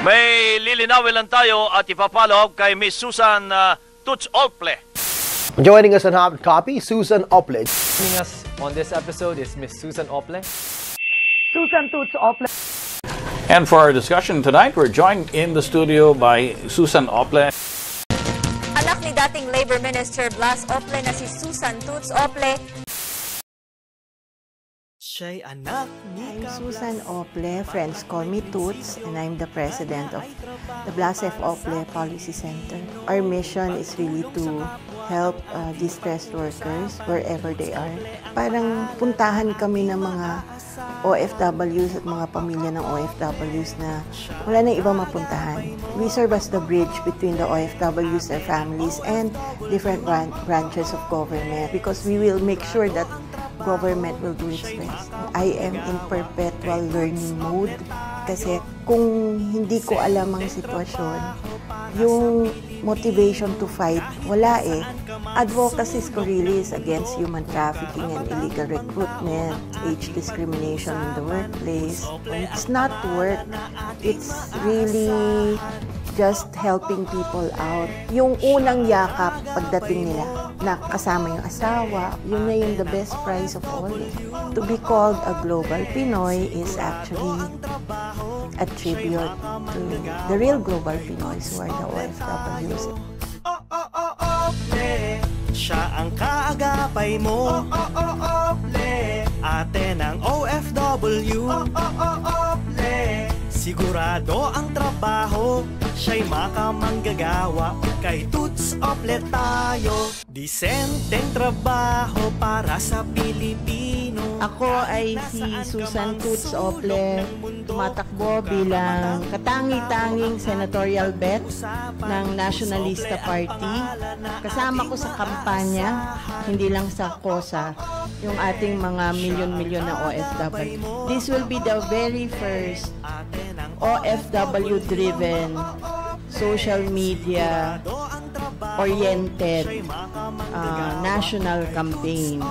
May lilinawin lang tayo at ipapalog kay Miss Susan Toots Ople. Joining us on Hot Copy, Susan Ople. Joining us on this episode is Miss Susan Ople. Susan Toots Ople. And for our discussion tonight, we're joined in the studio by Susan Ople. Anak ni dating Labor Minister Blas Ople na si Susan Toots Ople. I'm Susan Ople, friends call me Toots, and I'm the president of the Blas F. Ople Policy Center. Our mission is really to help distressed workers wherever they are. Parang puntahan kami ng mga OFWs at mga pamilya ng OFWs na wala nang ibang mapuntahan. We serve as the bridge between the OFWs, their families, and different branches of government because we will make sure that government will do its best. I am in perpetual learning mode kasi kung hindi ko alam ang sitwasyon, yung motivation to fight, wala eh. Advocacy ko really is against human trafficking and illegal recruitment, age discrimination in the workplace. It's not work. It's really just helping people out. Yung unang yakap pagdating nila na kasama yung asawa, yun na yung the best prize of all. To be called a global Pinoy is actually a tribute to the real global Pinoys who are the OFWs. Siya ang kaagapay mo. Ate ng OFW. Sigurado ang trabaho, siya'y makamanggagawa. Kay Toots Ople tayo, disenteng trabaho para sa Pilipino. Ako ay si Susan Toots Ople, tumatakbo bilang katangi-tanging senatorial bet ng Nationalista Party. Kasama ko sa kampanya, hindi lang sa COSA, yung ating mga milyon-milyon na OFW. This will be the very first OFW-driven, social media-oriented national campaign.